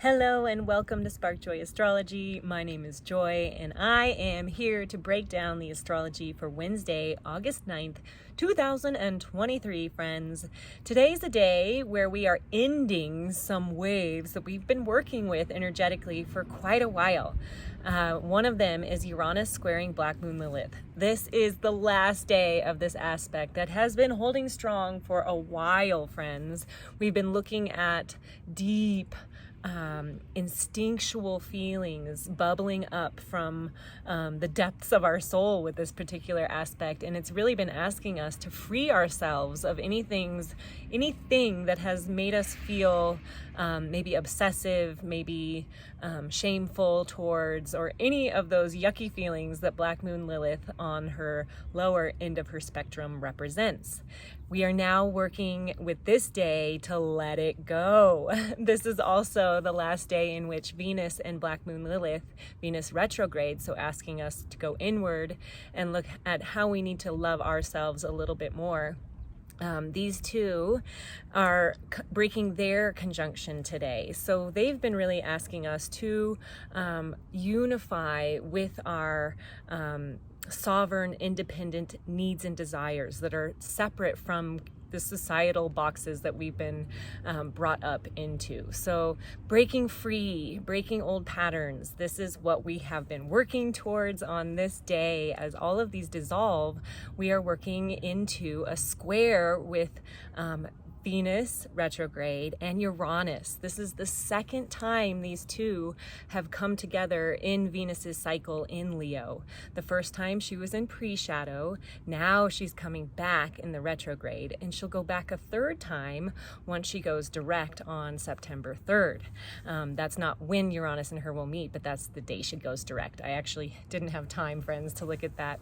Hello and welcome to Spark Joy Astrology. My name is Joy and I am here to break down the astrology for Wednesday, August 9th, 2023, friends. Today's a day where we are ending some waves that we've been working with energetically for quite a while. One of them is Uranus squaring Black Moon Lilith. This is the last day of this aspect that has been holding strong for a while, friends. We've been looking at deep instinctual feelings bubbling up from the depths of our soul with this particular aspect, and it's really been asking us to free ourselves of anything that has made us feel maybe obsessive, maybe shameful towards, or any of those yucky feelings that Black Moon Lilith on her lower end of her spectrum represents. We are now working with this day to let it go. This is also the last day in which Venus and Black Moon Lilith, Venus retrograde, so asking us to go inward and look at how we need to love ourselves a little bit more. These two are breaking their conjunction today. So they've been really asking us to unify with our sovereign, independent needs and desires that are separate from the societal boxes that we've been brought up into. So breaking free, breaking old patterns, this is what we have been working towards on this day. As all of these dissolve, we are working into a square with Venus retrograde and Uranus. This is the second time these two have come together in Venus's cycle in Leo. The first time she was in pre-shadow, now she's coming back in the retrograde, and she'll go back a third time once she goes direct on September 3rd. That's not when Uranus and her will meet, but that's the day she goes direct. I actually didn't have time, friends, to look at that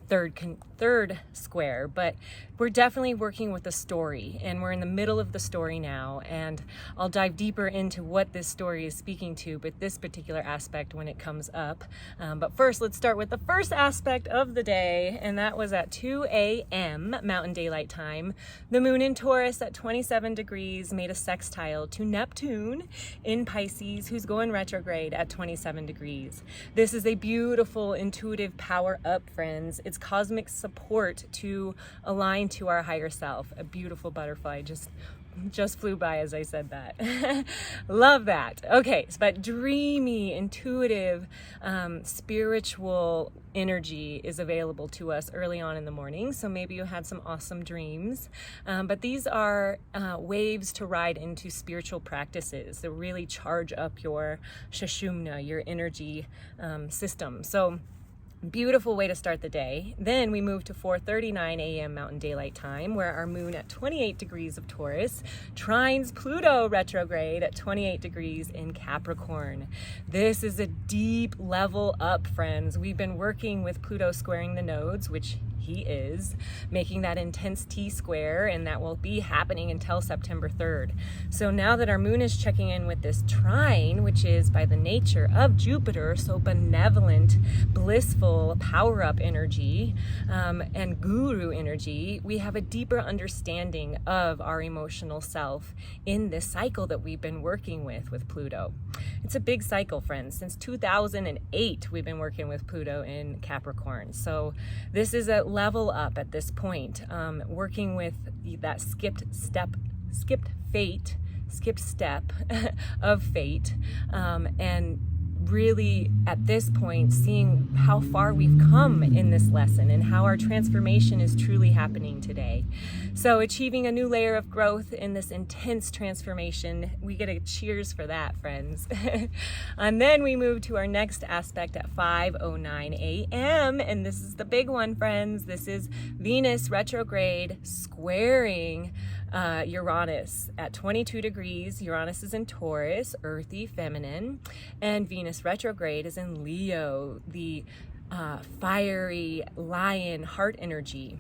third square, but we're definitely working with a story, and we're in the middle of the story now, and I'll dive deeper into what this story is speaking to, but this particular aspect when it comes up. But first, let's start with the first aspect of the day, and that was at 2 a.m. Mountain Daylight Time. The moon in Taurus at 27 degrees made a sextile to Neptune in Pisces, who's going retrograde at 27 degrees. This is a beautiful, intuitive power up, friends. It's cosmic support to align to our higher self. A beautiful butterfly just flew by as I said that. Love that. Okay, but dreamy, intuitive, spiritual energy is available to us early on in the morning. So maybe you had some awesome dreams. But these are waves to ride into spiritual practices that really charge up your shashumna, your energy system. So beautiful way to start the day. Then we move to 4:39 a.m. Mountain Daylight Time, where our moon at 28 degrees of Taurus trines Pluto retrograde at 28 degrees in Capricorn. This is a deep level up, friends. We've been working with Pluto squaring the nodes, which he is, making that intense T-square, and that will be happening until September 3rd. So now that our moon is checking in with this trine, which is by the nature of Jupiter, so benevolent, blissful, power-up energy, and guru energy, we have a deeper understanding of our emotional self in this cycle that we've been working with Pluto. It's a big cycle, friends. Since 2008, we've been working with Pluto in Capricorn. So this is a level up at this point, working with that skipped step of fate, and really at this point seeing how far we've come in this lesson and how our transformation is truly happening today. So achieving a new layer of growth in this intense transformation, we get a cheers for that, friends. And then we move to our next aspect at 5:09 a.m. and this is the big one, friends. This is Venus retrograde squaring Uranus at 22 degrees. Uranus is in Taurus, earthy, feminine, and Venus retrograde is in Leo, the fiery lion heart energy.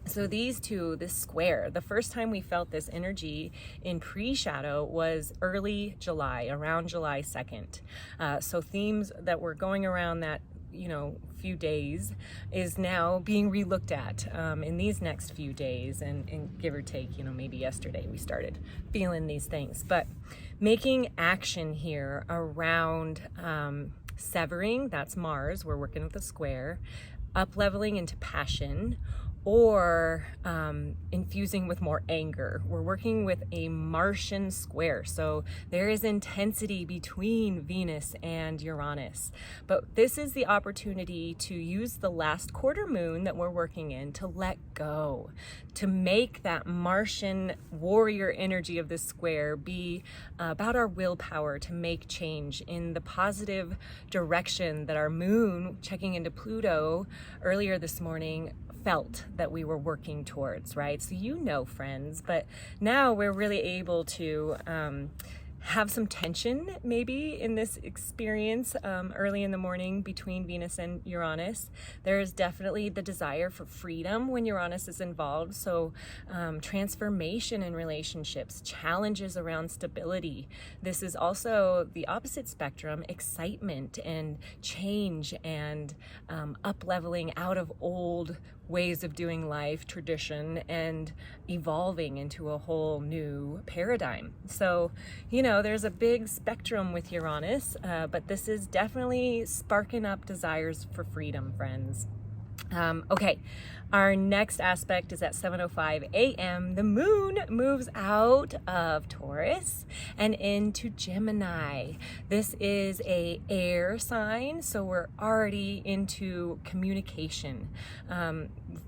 So these two, this square, the first time we felt this energy in pre-shadow was early July, around July 2nd. So themes that were going around that few days is now being relooked at in these next few days, and give or take, maybe yesterday we started feeling these things. But making action here around severing, that's Mars, we're working with a square, up leveling into passion, or infusing with more anger. We're working with a Martian square, so there is intensity between Venus and Uranus. But this is the opportunity to use the last quarter moon that we're working in to let go, to make that Martian warrior energy of this square be about our willpower to make change in the positive direction that our moon, checking into Pluto earlier this morning, felt that we were working towards, right? So friends, but now we're really able to have some tension maybe in this experience early in the morning between Venus and Uranus. There is definitely the desire for freedom when Uranus is involved. So transformation in relationships, challenges around stability. This is also the opposite spectrum, excitement and change and up-leveling out of old ways of doing life, tradition, and evolving into a whole new paradigm. So, there's a big spectrum with Uranus, but this is definitely sparking up desires for freedom, friends. Okay, our next aspect is at 7:05 a.m. The moon moves out of Taurus and into Gemini. This is a air sign, so we're already into communication.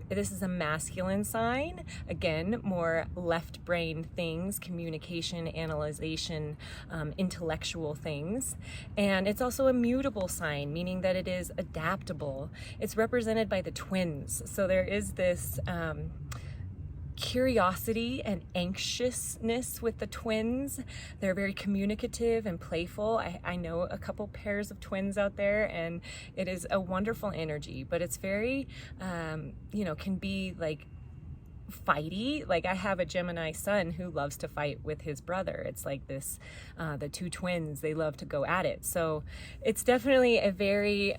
This is a masculine sign. Again, more left brain things, communication, analyzation, intellectual things. And it's also a mutable sign, meaning that it is adaptable. It's represented by the twins. So there is this curiosity and anxiousness with the twins. They're very communicative and playful. I know a couple pairs of twins out there, and it is a wonderful energy, but it's very, can be like fighty. Like, I have a Gemini son who loves to fight with his brother. It's like this, the two twins, they love to go at it. So it's definitely a very,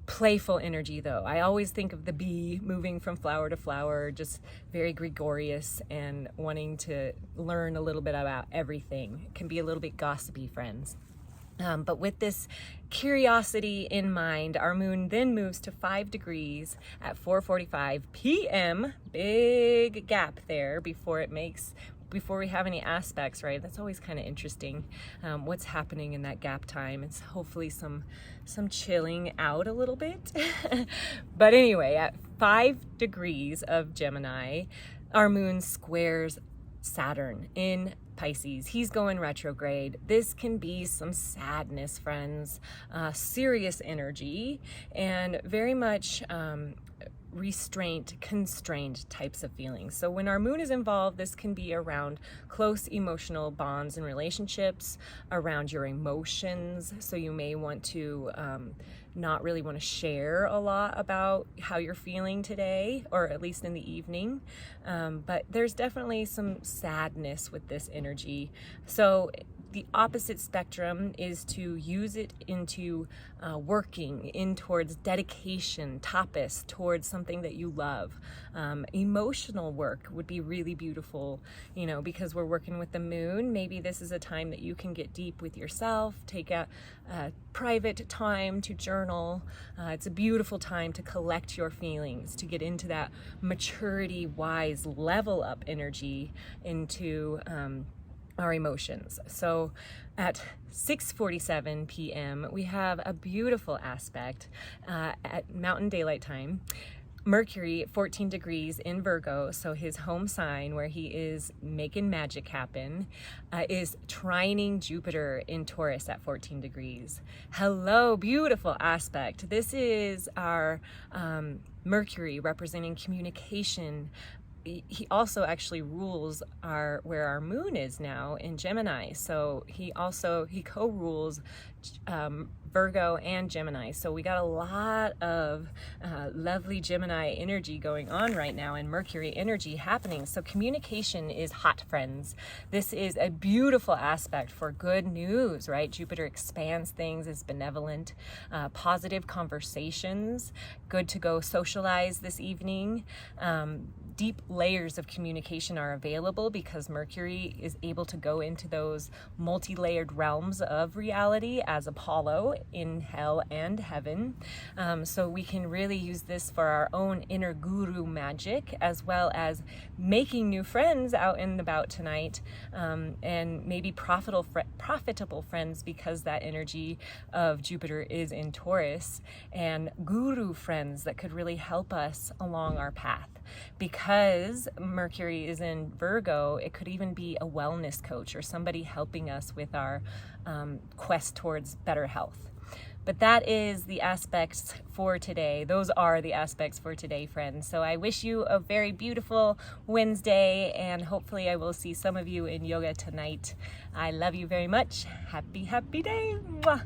playful energy, though. I always think of the bee moving from flower to flower, just very gregarious and wanting to learn a little bit about everything. It can be a little bit gossipy, friends. But with this curiosity in mind, our moon then moves to 5 degrees at 4:45 p.m. Big gap there before we have any aspects, right? That's always kind of interesting, what's happening in that gap time. It's hopefully some chilling out a little bit. But anyway, at 5 degrees of Gemini, our moon squares Saturn in Pisces. He's going retrograde. This can be some sadness, friends, serious energy, and very much restraint, constrained types of feelings. So when our moon is involved, this can be around close emotional bonds and relationships, around your emotions. So you may want to not really want to share a lot about how you're feeling today, or at least in the evening. But there's definitely some sadness with this energy. So the opposite spectrum is to use it into working in towards dedication, tapas, towards something that you love. Emotional work would be really beautiful, because we're working with the moon. Maybe this is a time that you can get deep with yourself, take a private time to journal. It's a beautiful time to collect your feelings, to get into that maturity, wise, level up energy into our emotions. So at 6:47 p.m., we have a beautiful aspect at Mountain Daylight Time. Mercury, 14 degrees in Virgo, so his home sign where he is making magic happen, is trining Jupiter in Taurus at 14 degrees. Hello, beautiful aspect. This is our Mercury representing communication. He also actually rules where our moon is now in Gemini. So he co-rules Virgo and Gemini. So we got a lot of lovely Gemini energy going on right now, and Mercury energy happening. So communication is hot, friends. This is a beautiful aspect for good news, right? Jupiter expands things, is benevolent, positive conversations, good to go socialize this evening. Deep layers of communication are available because Mercury is able to go into those multi-layered realms of reality as Apollo in hell and heaven. So we can really use this for our own inner guru magic, as well as making new friends out and about tonight, and maybe profitable friends, because that energy of Jupiter is in Taurus, and guru friends that could really help us along our path. Because Mercury is in Virgo, it could even be a wellness coach or somebody helping us with our quest towards better health. But that is the aspects for today. Those are the aspects for today, friends. So I wish you a very beautiful Wednesday, and hopefully I will see some of you in yoga tonight. I love you very much. Happy, happy day. Mwah.